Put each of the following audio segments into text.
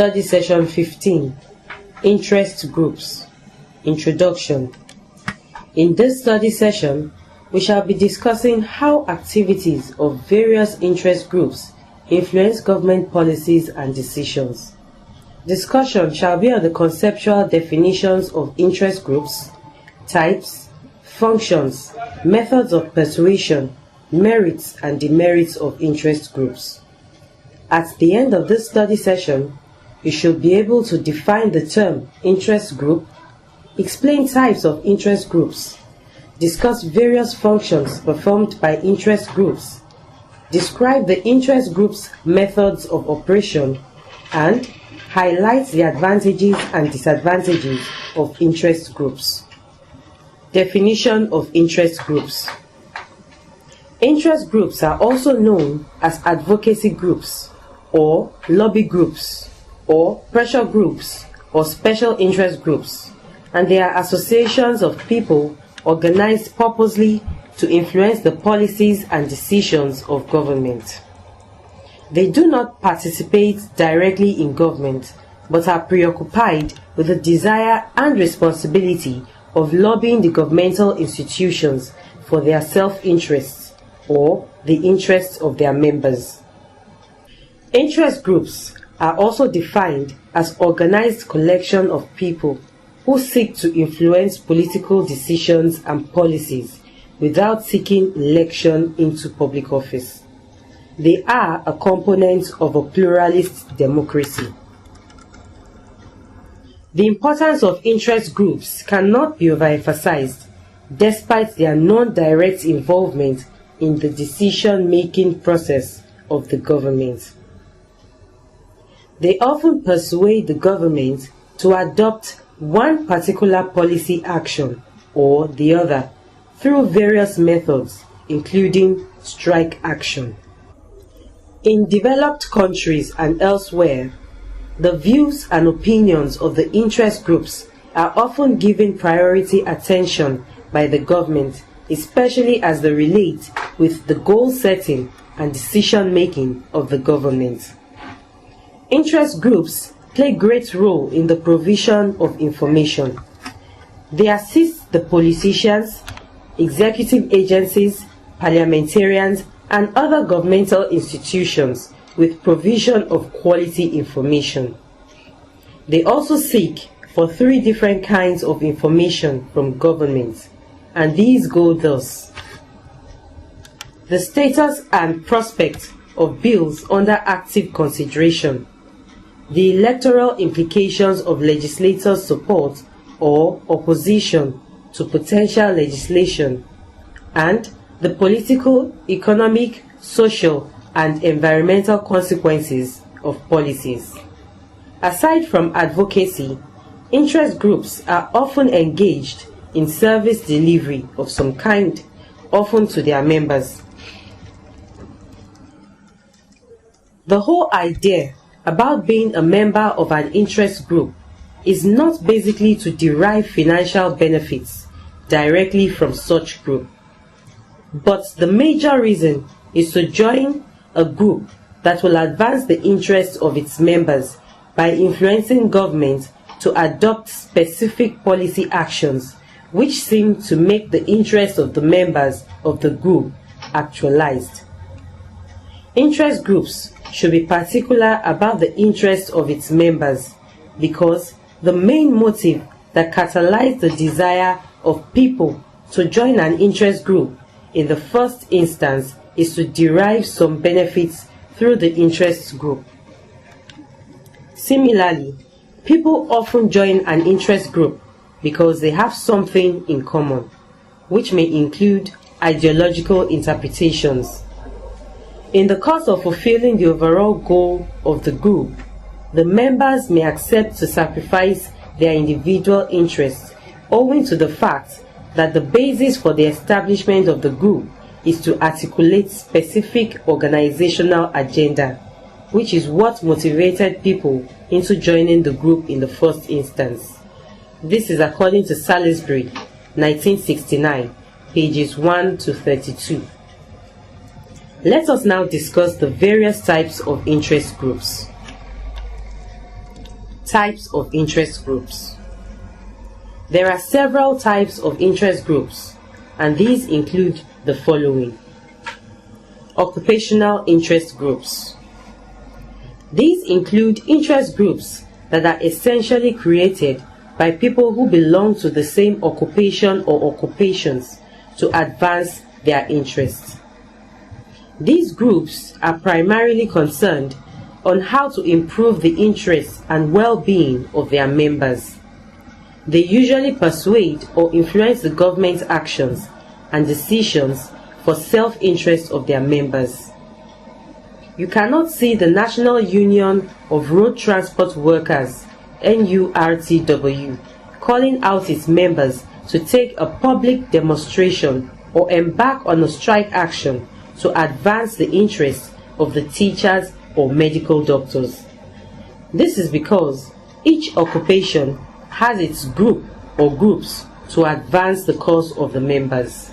Study Session 15, Interest Groups. Introduction. In this study session, we shall be discussing how activities of various interest groups influence government policies and decisions. Discussion shall be on the conceptual definitions of interest groups, types, functions, methods of persuasion, merits and demerits of interest groups. At the end of this study session, you should be able to define the term interest group, explain types of interest groups, discuss various functions performed by interest groups, describe the interest group's methods of operation, and highlight the advantages and disadvantages of interest groups. Definition of interest groups. Interest groups are also known as advocacy groups, or lobby groups, or pressure groups, or special interest groups, and they are associations of people organized purposely to influence the policies and decisions of government. They do not participate directly in government, but are preoccupied with the desire and responsibility of lobbying the governmental institutions for their self-interests or the interests of their members. Interest groups are also defined as organized collection of people who seek to influence political decisions and policies without seeking election into public office. They are a component of a pluralist democracy. The importance of interest groups cannot be overemphasized, despite their non-direct involvement in the decision-making process of the government. They often persuade the government to adopt one particular policy action or the other through various methods, including strike action. In developed countries and elsewhere, the views and opinions of the interest groups are often given priority attention by the government, especially as they relate with the goal setting and decision making of the government. Interest groups play a great role in the provision of information. They assist the politicians, executive agencies, parliamentarians, and other governmental institutions with provision of quality information. They also seek for 3 different kinds of information from government, and these go thus: the status and prospect of bills under active consideration, the electoral implications of legislators' support or opposition to potential legislation, and the political, economic, social, and environmental consequences of policies. Aside from advocacy, interest groups are often engaged in service delivery of some kind, often to their members. The whole idea about being a member of an interest group is not basically to derive financial benefits directly from such group, but the major reason is to join a group that will advance the interests of its members by influencing government to adopt specific policy actions which seem to make the interests of the members of the group actualized. Interest groups should be particular about the interests of its members because the main motive that catalyzes the desire of people to join an interest group in the first instance is to derive some benefits through the interest group. Similarly, people often join an interest group because they have something in common, which may include ideological interpretations. In the course of fulfilling the overall goal of the group, the members may accept to sacrifice their individual interests owing to the fact that the basis for the establishment of the group is to articulate specific organizational agenda, which is what motivated people into joining the group in the first instance. This is according to Salisbury, 1969, pages 1 to 32. Let us now discuss the various types of interest groups. Types of interest groups. There are several types of interest groups, and these include the following. Occupational interest groups. These include interest groups that are essentially created by people who belong to the same occupation or occupations to advance their interests. These groups are primarily concerned on how to improve the interests and well-being of their members. They usually persuade or influence the government's actions and decisions for self-interest of their members. You cannot see the National Union of Road Transport Workers, NURTW, calling out its members to take a public demonstration or embark on a strike action to advance the interests of the teachers or medical doctors. This is because each occupation has its group or groups to advance the cause of the members.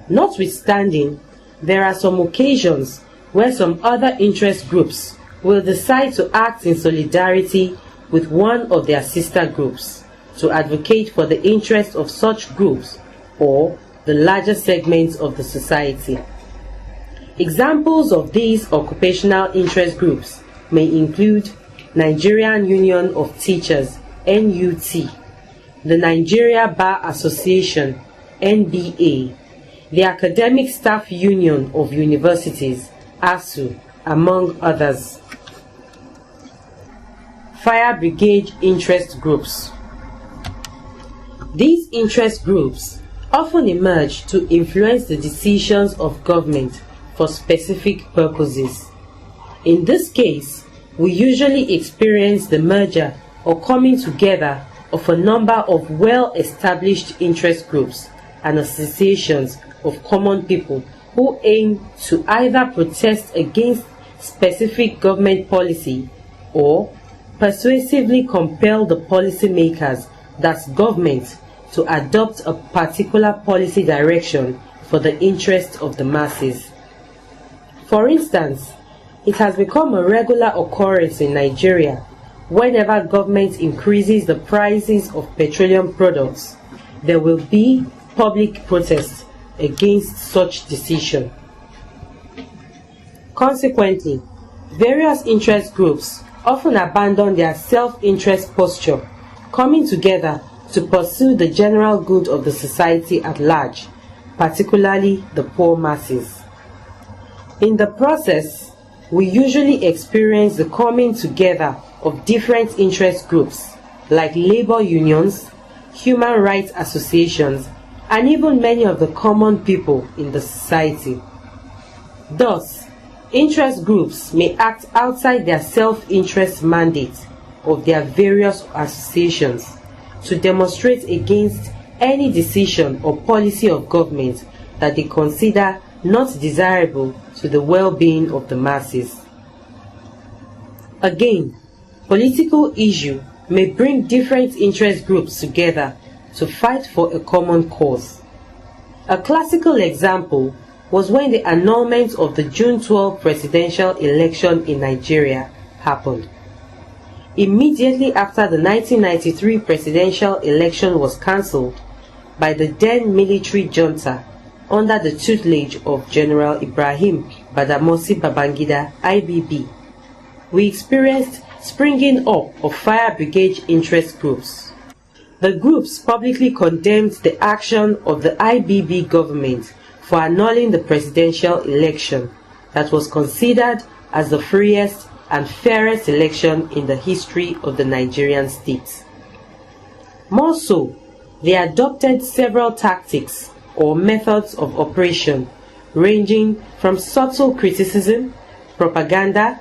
Notwithstanding, there are some occasions where some other interest groups will decide to act in solidarity with one of their sister groups to advocate for the interests of such groups or the larger segments of the society. Examples of these occupational interest groups may include Nigerian Union of Teachers, NUT, the Nigeria Bar Association, NBA, the Academic Staff Union of Universities, ASU, among others. Fire Brigade interest groups. These interest groups often emerge to influence the decisions of government for specific purposes. In this case, we usually experience the merger or coming together of a number of well-established interest groups and associations of common people who aim to either protest against specific government policy or persuasively compel the policymakers, that's government, to adopt a particular policy direction for the interest of the masses. For instance, it has become a regular occurrence in Nigeria whenever government increases the prices of petroleum products, there will be public protest against such decision. Consequently, various interest groups often abandon their self-interest posture, coming together to pursue the general good of the society at large, particularly the poor masses. In the process, we usually experience the coming together of different interest groups like labor unions, human rights associations, and even many of the common people in the society. Thus, interest groups may act outside their self-interest mandate of their various associations to demonstrate against any decision or policy of government that they consider not desirable to the well-being of the masses. Again, political issue may bring different interest groups together to fight for a common cause. A classical example was when the annulment of the June 12 presidential election in Nigeria happened. Immediately after the 1993 presidential election was cancelled by the then military junta under the tutelage of General Ibrahim Badamasi Babangida, IBB, we experienced springing up of fire brigade interest groups. The groups publicly condemned the action of the IBB government for annulling the presidential election that was considered as the freest and fairest election in the history of the Nigerian state. More so, they adopted several tactics or methods of operation ranging from subtle criticism, propaganda,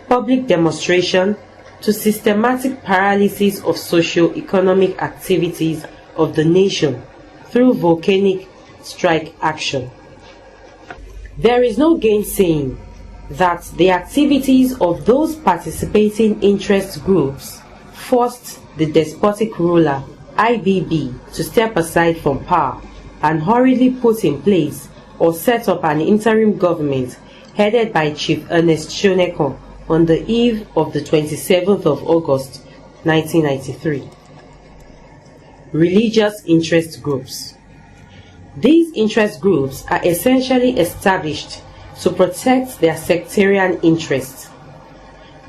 public demonstration, to systematic paralysis of socio-economic activities of the nation through volcanic strike action. There is no gainsaying that the activities of those participating interest groups forced the despotic ruler, IBB, to step aside from power and hurriedly put in place or set up an interim government headed by Chief Ernest Shonekan on the eve of the 27th of August 1993. Religious interest groups. These interest groups are essentially established to protect their sectarian interests.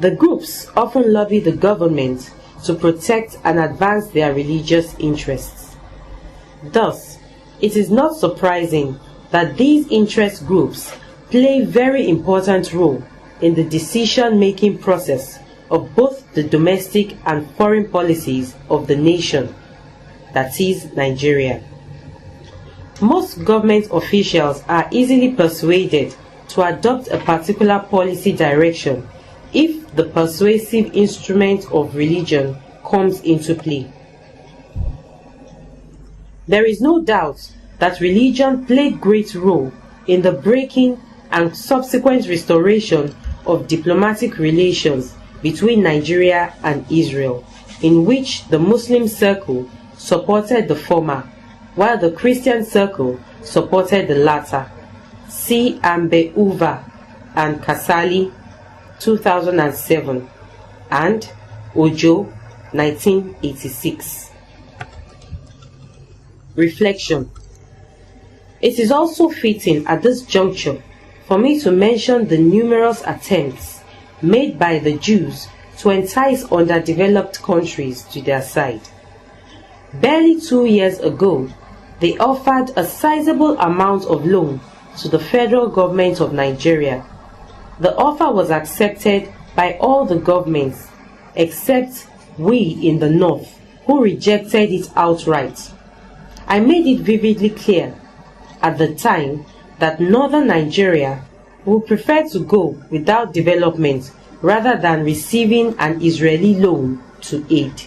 The groups often lobby the government to protect and advance their religious interests. Thus, it is not surprising that these interest groups play a very important role in the decision-making process of both the domestic and foreign policies of the nation, that is, Nigeria. Most government officials are easily persuaded to adopt a particular policy direction if the persuasive instrument of religion comes into play. There is no doubt that religion played a great role in the breaking and subsequent restoration of diplomatic relations between Nigeria and Israel, in which the Muslim circle supported the former, while the Christian circle supported the latter. See Ambe Uva and Kasali, 2007, and Ojo, 1986. Reflection. It is also fitting at this juncture for me to mention the numerous attempts made by the Jews to entice underdeveloped countries to their side. Barely 2 years ago, they offered a sizable amount of loan to the federal government of Nigeria. The offer was accepted by all the governments except we in the north, who rejected it outright. I made it vividly clear at the time that northern Nigeria would prefer to go without development rather than receiving an Israeli loan to aid.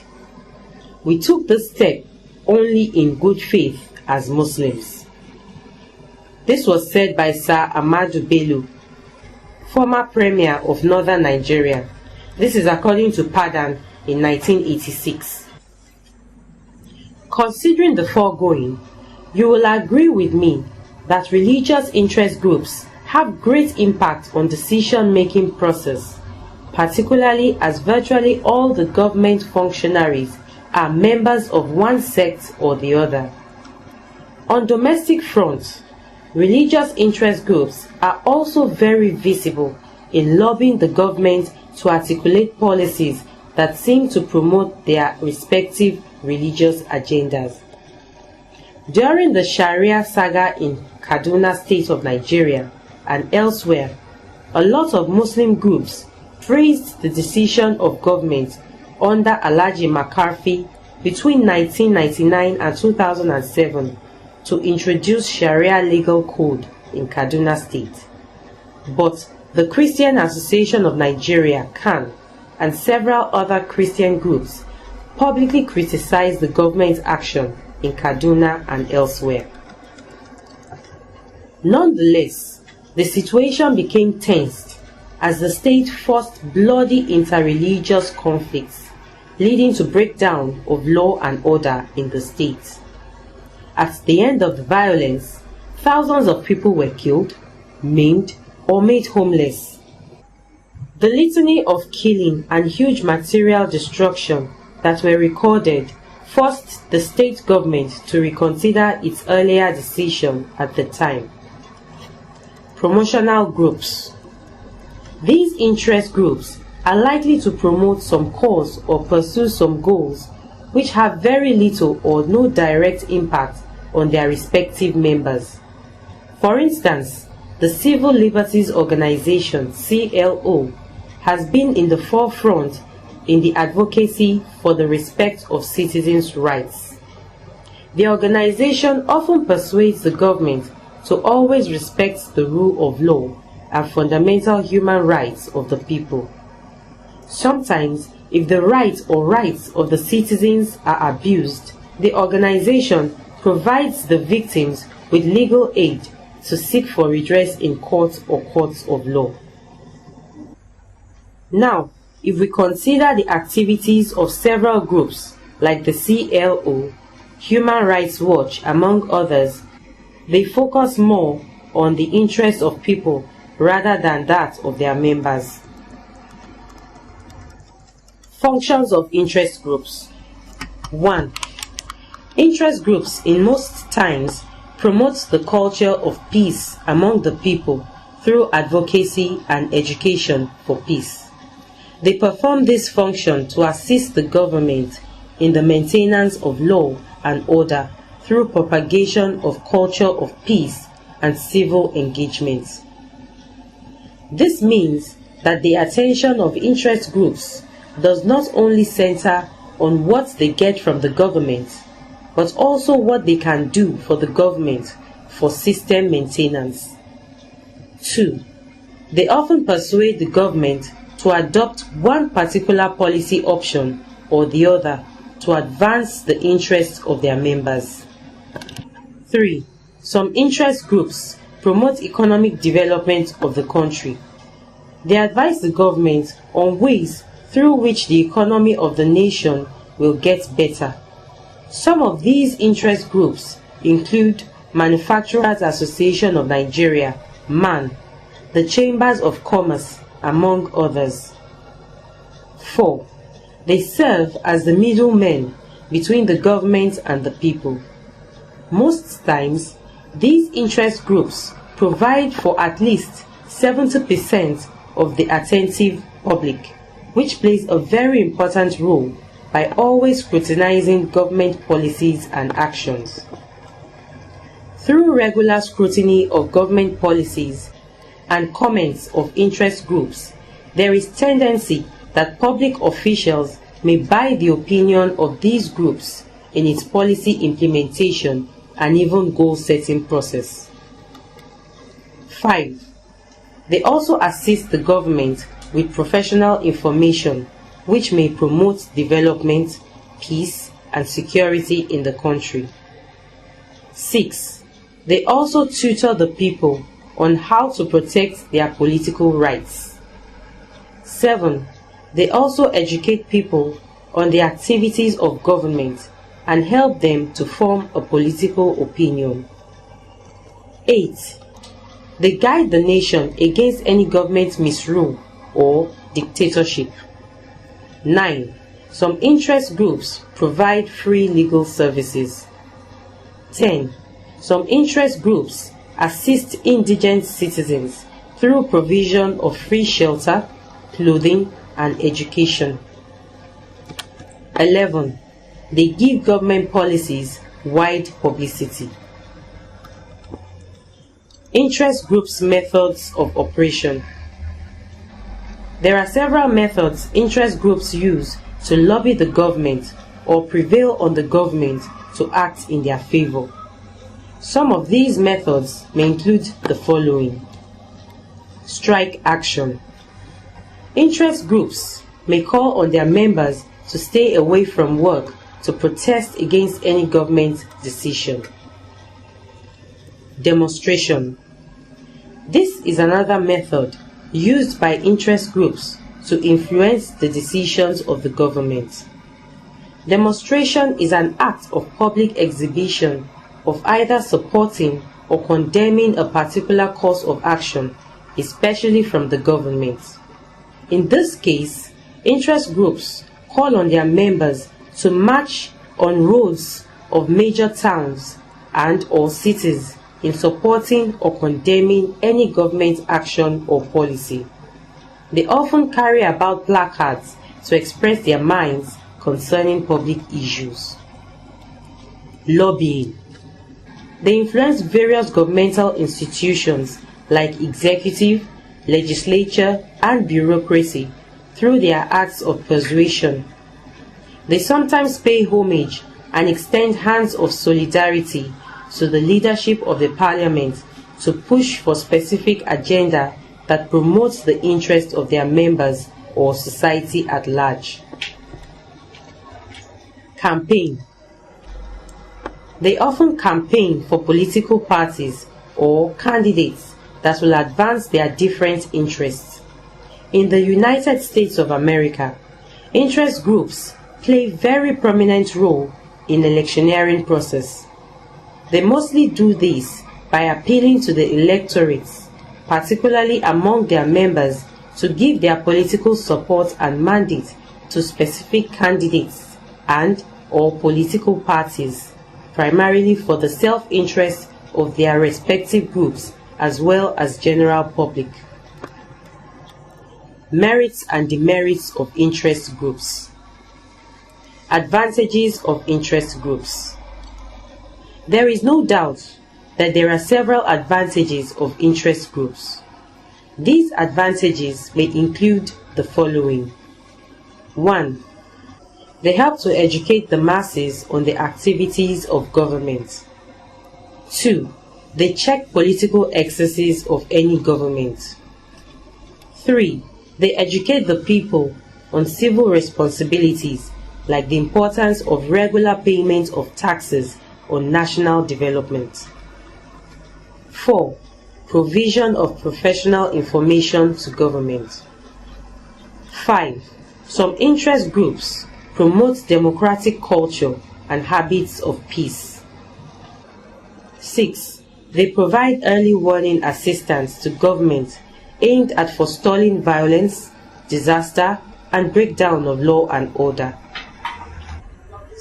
We took this step only in good faith as Muslims. This was said by Sir Ahmadu Bello, former Premier of Northern Nigeria. This is according to Padan in 1986. Considering the foregoing, you will agree with me that religious interest groups have great impact on decision-making process, particularly as virtually all the government functionaries are members of one sect or the other. On domestic front, religious interest groups are also very visible in lobbying the government to articulate policies that seem to promote their respective religious agendas. During the Sharia saga in Kaduna State of Nigeria and elsewhere, a lot of Muslim groups praised the decision of government under Alhaji McCarthy between 1999 and 2007 to introduce Sharia legal code in Kaduna State. But the Christian Association of Nigeria, CAN, and several other Christian groups publicly criticized the government's action in Kaduna and elsewhere. Nonetheless, the situation became tensed as the state forced bloody interreligious conflicts, leading to breakdown of law and order in the state. At the end of the violence, thousands of people were killed, maimed, or made homeless. The litany of killing and huge material destruction that were recorded forced the state government to reconsider its earlier decision at the time. Promotional groups. These interest groups are likely to promote some cause or pursue some goals which have very little or no direct impact on their respective members. For instance, the Civil Liberties Organization, CLO, has been in the forefront in the advocacy for the respect of citizens' rights. The organization often persuades the government to always respect the rule of law and fundamental human rights of the people. Sometimes, if the rights or rights of the citizens are abused, the organization provides the victims with legal aid to seek for redress in courts or courts of law. Now, if we consider the activities of several groups like the CLO, Human Rights Watch, among others, they focus more on the interests of people rather than that of their members. Functions of interest groups. 1. Interest groups in most times promote the culture of peace among the people through advocacy and education for peace. They perform this function to assist the government in the maintenance of law and order through propagation of culture of peace and civil engagement. This means that the attention of interest groups does not only center on what they get from the government, but also what they can do for the government for system maintenance. 2. They often persuade the government to adopt one particular policy option or the other to advance the interests of their members. 3. Some interest groups promote economic development of the country. They advise the government on ways through which the economy of the nation will get better. Some of these interest groups include Manufacturers Association of Nigeria, MAN, the Chambers of Commerce, among others. 4. They serve as the middlemen between the government and the people. Most times, these interest groups provide for at least 70% of the attentive public, which plays a very important role by always scrutinizing government policies and actions. Through regular scrutiny of government policies and comments of interest groups, there is tendency that public officials may buy the opinion of these groups in its policy implementation and even goal-setting process. 5. They also assist the government with professional information which may promote development, peace, and security in the country. 6. They also tutor the people on how to protect their political rights. 7. They also educate people on the activities of government and help them to form a political opinion. 8. They guide the nation against any government misrule or dictatorship. 9. Some interest groups provide free legal services. 10. Some interest groups assist indigent citizens through provision of free shelter, clothing, and education. 11. They give government policies wide publicity. Interest groups' methods of operation. There are several methods interest groups use to lobby the government or prevail on the government to act in their favor. Some of these methods may include the following. Strike action. Interest groups may call on their members to stay away from work to protest against any government decision. Demonstration. This is another method used by interest groups to influence the decisions of the government. Demonstration is an act of public exhibition of either supporting or condemning a particular course of action, especially from the government. In this case, interest groups call on their members to march on roads of major towns and/or cities in supporting or condemning any government action or policy. They often carry about placards to express their minds concerning public issues. Lobbying. They influence various governmental institutions like executive, legislature, and bureaucracy through their acts of persuasion. They sometimes pay homage and extend hands of solidarity to the leadership of the parliament to push for specific agenda that promotes the interests of their members or society at large. Campaign. They often campaign for political parties or candidates that will advance their different interests. In the United States of America, interest groups play a very prominent role in the electioneering process. They mostly do this by appealing to the electorates, particularly among their members, to give their political support and mandate to specific candidates and/or political parties, primarily for the self-interest of their respective groups as well as general public. Merits and demerits of interest groups. Advantages of interest groups. There is no doubt that there are several advantages of interest groups. These advantages may include the following. 1. They help to educate the masses on the activities of government. 2. They check political excesses of any government. 3. They educate the people on civil responsibilities like the importance of regular payment of taxes on national development. 4. Provision of professional information to government. 5. Some interest groups promote democratic culture and habits of peace. 6. They provide early warning assistance to government aimed at forestalling violence, disaster, and breakdown of law and order.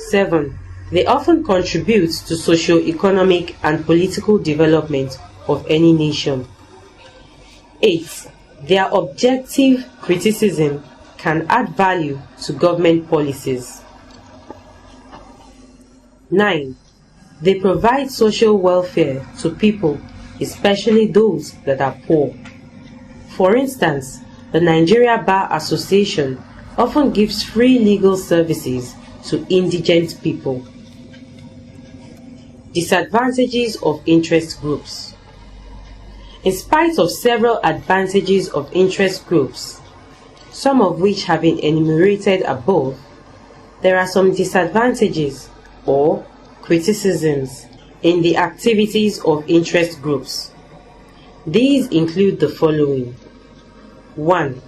7. They often contribute to socio-economic and political development of any nation. 8. Their objective criticism can add value to government policies. 9. They provide social welfare to people, especially those that are poor. For instance, the Nigeria Bar Association often gives free legal services to indigent people. Disadvantages of interest groups. In spite of several advantages of interest groups, some of which have been enumerated above, there are some disadvantages or criticisms in the activities of interest groups. These include the following. 1.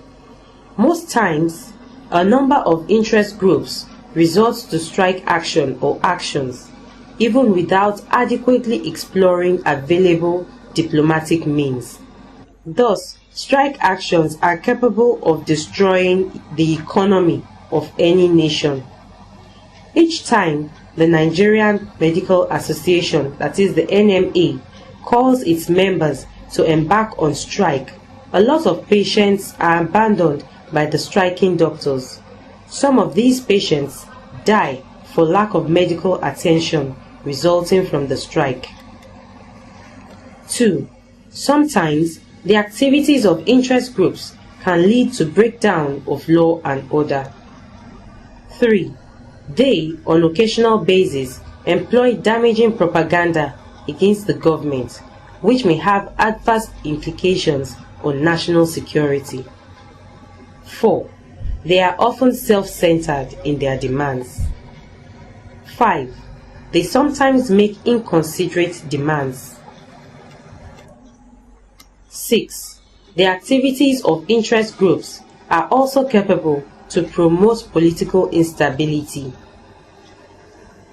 Most times, a number of interest groups resort to strike action or actions, even without adequately exploring available diplomatic means. Thus, strike actions are capable of destroying the economy of any nation. Each time the Nigerian Medical Association, that is the NMA, calls its members to embark on strike, a lot of patients are abandoned by the striking doctors. Some of these patients die for lack of medical attention resulting from the strike. 2. Sometimes the activities of interest groups can lead to breakdown of law and order. 3. They, on occasional basis, employ damaging propaganda against the government, which may have adverse implications on national security. 4. They are often self-centered in their demands. 5. They sometimes make inconsiderate demands. 6. The activities of interest groups are also capable to promote political instability.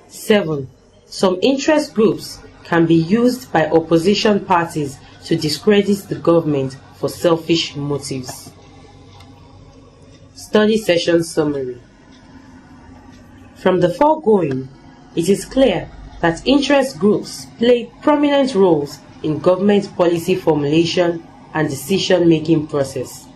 7. Some interest groups can be used by opposition parties to discredit the government for selfish motives. Study session summary. From the foregoing, it is clear that interest groups play prominent roles in government policy formulation and decision-making process.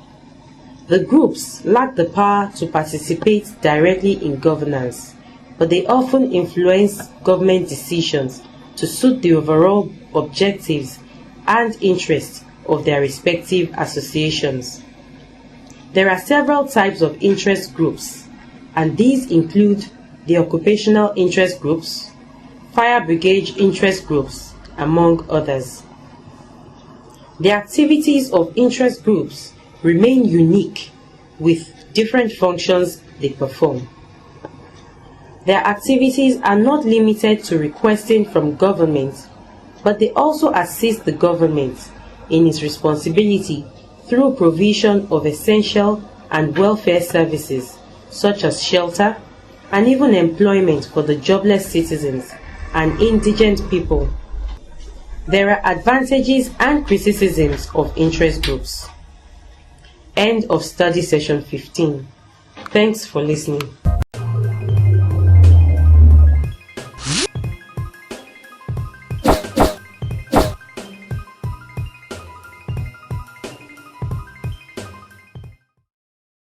The groups lack the power to participate directly in governance, but they often influence government decisions to suit the overall objectives and interests of their respective associations. There are several types of interest groups, and these include the occupational interest groups, fire brigade interest groups, among others. The activities of interest groups remain unique with different functions they perform. Their activities are not limited to requesting from government, but they also assist the government in its responsibility through provision of essential and welfare services such as shelter and even employment for the jobless citizens and indigent people. There are advantages and criticisms of interest groups. End of study session 15. Thanks for listening.